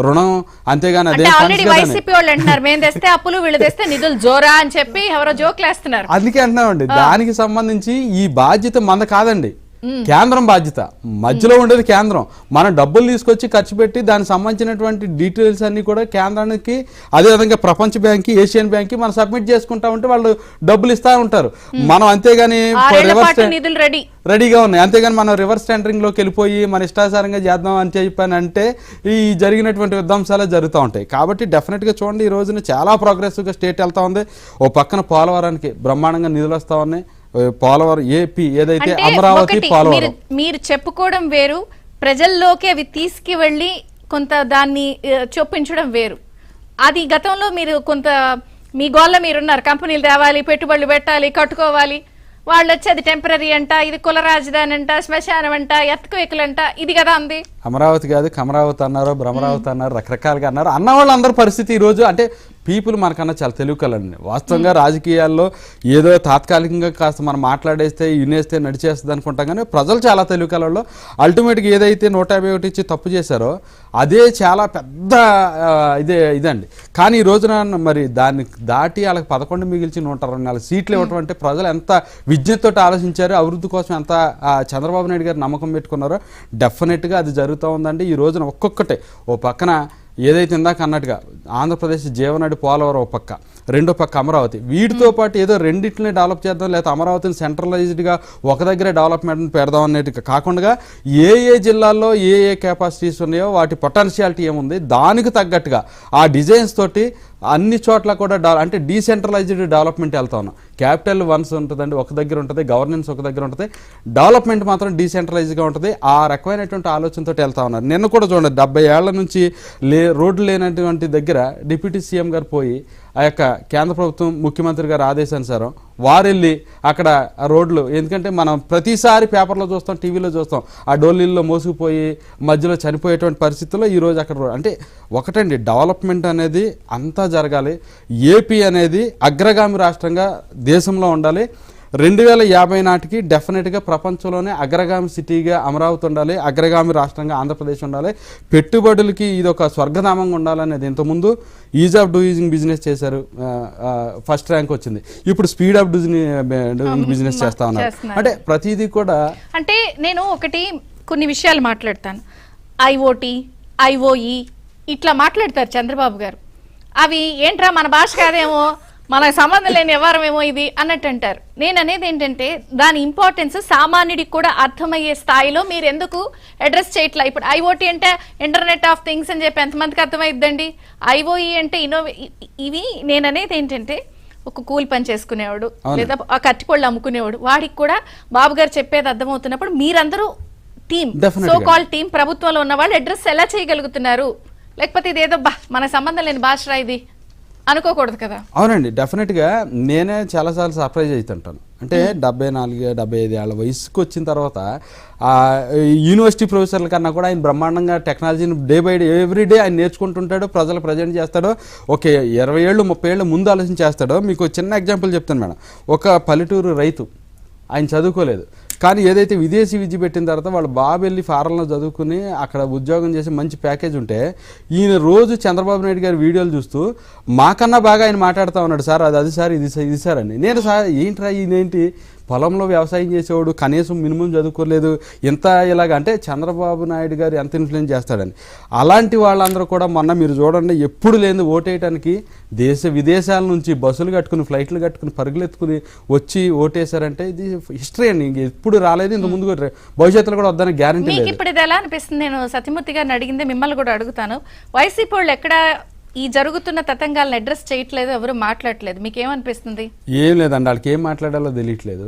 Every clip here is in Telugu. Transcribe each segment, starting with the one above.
రుణం అంతేగాని అదే వైసీపీ వాళ్ళు అంటున్నారు మేము తెస్తే అప్పులు వీళ్ళు తెస్తే నిధులు జోరా అని చెప్పి ఎవరో జోక్లేస్తున్నారు. అందుకే అంటున్నామండి, దానికి సంబంధించి ఈ బాధ్యత మంద కాదండి, కేంద్రం బాధ్యత. మధ్యలో ఉండేది కేంద్రం. మనం డబ్బులు తీసుకొచ్చి ఖర్చు పెట్టి దానికి సంబంధించినటువంటి డీటెయిల్స్ అన్ని కూడా కేంద్రానికి, అదేవిధంగా ప్రపంచ బ్యాంక్కి, ఏషియన్ బ్యాంక్కి మనం సబ్మిట్ చేసుకుంటా ఉంటే వాళ్ళు డబ్బులు ఇస్తా ఉంటారు. మనం అంతేగాని రెడీగా ఉన్నాయి, అంతేగాని మనం రివర్స్ టెండరింగ్ లోకి వెళ్ళిపోయి మన ఇష్టాసారంగా చేద్దాం అని చెప్పానంటే ఈ జరిగినటువంటి విధ్వంసాలు జరుగుతూ ఉంటాయి. కాబట్టి డెఫినెట్గా చూడండి, ఈ రోజున చాలా ప్రోగ్రెసివ్గా స్టేట్ వెళ్తా ఉంది. ఓ పక్కన పోలవరానికి బ్రహ్మాండంగా నిధులు వస్తూ ఉన్నాయి. పోలవరం ఏపీ ఏదైతే అమరావతి పోలవరం మీరు చెప్పుకోవడం వేరు, ప్రజల్లోకి అవి తీసుకువెళ్ళి కొంత దాన్ని చొప్పించడం వేరు. అది గతంలో మీరు కొంత మీ గోళ్ళ మీరున్నారు, కంపెనీలు తేవాలి, పెట్టుబడులు పెట్టాలి, కట్టుకోవాలి, వాళ్ళు వచ్చి అది టెంపరీ అంట, ఇది కుల రాజధాని అంట, శ్మశానం అంట, ఎత్తుకువేకులు అంట, ఇది కదా అంది. అమరావతి కాదు కమరావతి అన్నారు, భ్రమరావతి అన్నారు, రకరకాలుగా అన్నారు. అన్న వాళ్ళందరూ పరిస్థితి ఈరోజు అంటే పీపుల్ మనకన్నా చాలా తెలివికలండి. వాస్తవంగా రాజకీయాల్లో ఏదో తాత్కాలికంగా కాస్త మనం మాట్లాడేస్తే వినేస్తే నడిచేస్తుంది అనుకుంటాం, కానీ ప్రజలు చాలా తెలివికలలో. అల్టిమేట్గా ఏదైతే 151 ఇచ్చి తప్పు చేశారో అదే చాలా పెద్ద ఇదండి. కానీ ఈ రోజున మరి దాన్ని దాటి వాళ్ళకి 11 మిగిల్చి 124 సీట్లు ఇవ్వటం అంటే ప్రజలు ఎంత విజ్ఞతతో ఆలోచించారు, అభివృద్ధి కోసం ఎంత చంద్రబాబు నాయుడు గారు నమ్మకం పెట్టుకున్నారో డెఫినెట్గా అది జరుగుతూ ఉందండి. ఈ రోజున ఒక్కొక్కటే, ఓ పక్కన ఏదైతే ఇందాక అన్నట్టుగా ఆంధ్రప్రదేశ్ జీవనాడి పోలవరం ఒక పక్క, రెండో పక్క అమరావతి. వీటితో పాటు ఏదో రెండింటిని డెవలప్ చేద్దాం, లేకపోతే అమరావతిని సెంట్రలైజ్డ్గా ఒక దగ్గరే డెవలప్మెంట్ పెడదాం అనేది కాకుండా ఏ జిల్లాల్లో ఏ కెపాసిటీస్ ఉన్నాయో వాటి పొటెన్షియాలిటీ ఏముంది దానికి తగ్గట్టుగా ఆ డిజైన్స్ తోటి అన్ని చోట్ల కూడా అంటే డీసెంట్రలైజ్డ్ డెవలప్మెంట్ వెళ్తా ఉన్నాం. క్యాపిటల్ వన్స్ ఉంటుందండి, ఒక దగ్గర ఉంటుంది, గవర్నెన్స్ ఒక దగ్గర ఉంటుంది, డెవలప్మెంట్ మాత్రం డీసెంట్రలైజ్గా ఉంటుంది. ఆ రకమైనటువంటి ఆలోచనతో వెళ్తా ఉన్నారు. నిన్న కూడా చూడండి, 70 ఏళ్ల నుంచి రోడ్లు లేనటువంటి దగ్గర డిప్యూటీ సీఎం గారు పోయి ఆ యొక్క కేంద్ర ప్రభుత్వం ముఖ్యమంత్రి గారు ఆదేశానుసారం వారు వెళ్ళి అక్కడ రోడ్లు, ఎందుకంటే మనం ప్రతిసారి పేపర్లో చూస్తాం, టీవీలో చూస్తాం, ఆ డోలీల్లో మోసుకుపోయి మధ్యలో చనిపోయేటువంటి పరిస్థితుల్లో ఈరోజు అక్కడ అంటే ఒకటండి, డెవలప్మెంట్ అనేది అంతా జరగాలి. ఏపీ అనేది అగ్రగామి రాష్ట్రంగా దేశంలో ఉండాలి. 2050 నాటికి డెఫినెట్గా ప్రపంచంలోనే అగ్రగామి సిటీగా అమరావతి ఉండాలి, అగ్రగామి రాష్ట్రంగా ఆంధ్రప్రదేశ్ ఉండాలి. పెట్టుబడులకి ఇది ఒక స్వర్గధామంగా ఉండాలనేది. ఇంతకుముందు ఈజ్ ఆఫ్ డూయింగ్ బిజినెస్ చేశారు, ఫస్ట్ ర్యాంక్ వచ్చింది. ఇప్పుడు స్పీడ్ ఆఫ్ డూయింగ్ బిజినెస్ చేస్తా ఉన్నారు. అంటే ప్రతిదీ కూడా అంటే నేను కొన్ని విషయాలు మాట్లాడతాను. ఐఓటీ, ఐఓఈ ఇట్లా మాట్లాడతారు చంద్రబాబు గారు. అవి ఏంట్రా మన భాష కాదేమో, మనకు సంబంధం లేని వ్యవహారమేమో ఇది అన్నట్టు అంటారు. నేను అనేది ఏంటంటే దాని ఇంపార్టెన్స్ సామాన్యుడికి కూడా అర్థమయ్యే స్థాయిలో మీరు ఎందుకు అడ్రస్ చేయట్లా? ఇప్పుడు ఐఓటీ అంటే ఇంటర్నెట్ ఆఫ్ థింగ్స్ అని చెప్పి ఎంతమందికి అర్థమైద్దండి? ఐఓఈ అంటే ఇవి నేను అనేది ఏంటంటే ఒక కూలి పని చేసుకునేవాడు లేదా ఆ కట్టిపళ్ళు అమ్ముకునేవాడు, వాడికి కూడా బాబు గారు చెప్పేది అర్థమవుతున్నప్పుడు మీరందరూ టీం, సో కాల్ టీం, ప్రభుత్వంలో ఉన్న వాళ్ళు అడ్రస్ ఎలా చేయగలుగుతున్నారు? లేకపోతే ఇదేదో మన సంబంధం లేని భాష ఇది అనుకోకూడదు కదా? అవునండి, డెఫినెట్గా నేనే చాలాసార్లు సర్ప్రైజ్ అవుతుంటాను. అంటే 74, 75 ఏళ్ళ వయసుకు వచ్చిన తర్వాత యూనివర్సిటీ ప్రొఫెసర్ల కన్నా కూడా ఆయన బ్రహ్మాండంగా టెక్నాలజీని డే బై డే ఎవ్రీడే ఆయన నేర్చుకుంటుంటాడు, ప్రజలు ప్రజెంట్ చేస్తాడు. ఓకే, 20 ఏళ్ళు 30 ఏళ్ళు ముందు ఆలోచన చేస్తాడు. మీకు చిన్న ఎగ్జాంపుల్ చెప్తాను మేడం. ఒక పల్లెటూరు రైతు, ఆయన చదువుకోలేదు, కానీ ఏదైతే విదేశీ విద్య పెట్టిన తర్వాత వాళ్ళు బాబు వెళ్ళి ఫారెన్లో చదువుకుని అక్కడ ఉద్యోగం చేసి మంచి ప్యాకేజ్ ఉంటే ఈయన రోజు చంద్రబాబు నాయుడు గారి వీడియోలు చూస్తూ మాకన్నా బాగా ఆయన మాట్లాడుతూ ఉన్నాడు, సార్ అది సార్ ఇది సార్ అని. నేను సార్ ఏంట్రా ఈయనేంటి పొలంలో వ్యవసాయం చేసేవాడు, కనీసం మినిమం చదువుకోలేదు, ఇంత ఇలాగ అంటే చంద్రబాబు నాయుడు గారు ఎంత ఇన్ఫ్లుయెన్స్ చేస్తాడని. అలాంటి వాళ్ళందరూ కూడా మొన్న మీరు చూడండి, ఎప్పుడు లేని ఓటేయడానికి దేశ విదేశాల నుంచి బస్సులు కట్టుకుని ఫ్లైట్లు కట్టుకుని పరుగులెత్తుకుని వచ్చి ఓటేశారంటే ఇది హిస్టరీ అండి. ఇంక ఎప్పుడు రాలేదు, ఇంత ముందు కూడా భవిష్యత్తులో కూడా వద్దని గ్యారంటీ లేదు. ఇప్పుడు ఇది ఎలా అనిపిస్తుంది? నేను సత్యమూర్తి గారిని అడిగింది, మిమ్మల్ని కూడా అడుగుతాను. వైసీపీ వాళ్ళు ఎక్కడ ఈ జరుగుతున్న తతంగాలను అడ్రస్ చేయట్లేదు, ఎవరు మాట్లాడట్లేదు, మీకేమనిపిస్తుంది? ఏం లేదండి, వాళ్ళకి ఏం మాట్లాడాలో తెలియట్లేదు.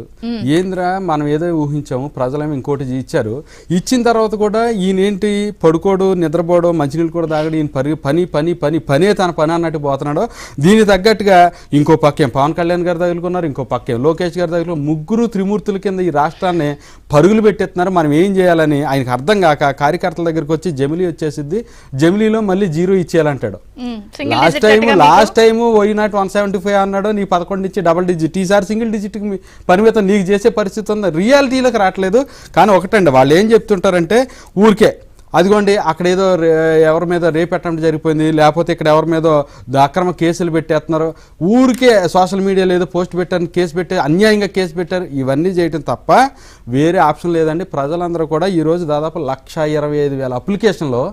ఏంద్రా మనం ఏదో ఊహించాము, ప్రజలేమో ఇంకోటి ఇచ్చారు, ఇచ్చిన తర్వాత కూడా ఈయనేంటి పడుకోడు, నిద్రపోడు, మంచినీళ్ళు కూడా తాగడు, ఈయన పని పని పని పనే తన పని అన్నట్టు పోతున్నాడు. దీనికి తగ్గట్టుగా ఇంకో పక్కేం పవన్ కళ్యాణ్ గారు తగులుకున్నారు, ఇంకో పక్కేం లోకేష్ గారు తగులుకున్నారు. ముగ్గురు త్రిమూర్తుల కింద ఈ రాష్ట్రాన్ని పరుగులు పెట్టేస్తున్నారు. మనం ఏం చేయాలని ఆయనకు అర్థం కాక కార్యకర్తల దగ్గరికి వచ్చి జమిలీ వచ్చేసిద్ది, జమిలీలో మళ్ళీ 0 ఇచ్చేయాలంటాడు. లాస్ట్ టైము పోయినట్టు 175 అన్నాడు, నీ 11 ఇచ్చి డబుల్ డిజిట్, ఈసారి సింగిల్ డిజిట్కి పరిమితం నీకు చేసే పరిస్థితి ఉంది. రియాలిటీలోకి రావట్లేదు. కానీ ఒకటండి, వాళ్ళు ఏం చెప్తుంటారంటే ఊరికే అదిగోండి అక్కడ ఏదో ఎవరి మీద రేప్ అటెంప్ట్ జరిగిపోయింది, లేకపోతే ఇక్కడ ఎవరి మీద అక్రమ కేసులు పెట్టేస్తున్నారు, ఊరికే సోషల్ మీడియాలో ఏదో పోస్ట్ పెట్టారు, కేసు పెట్టారు, అన్యాయంగా కేసు పెట్టారు, ఇవన్నీ చేయటం తప్ప వేరే ఆప్షన్ లేదండి. ప్రజలందరూ కూడా ఈరోజు దాదాపు 1,25,000 అప్లికేషన్లో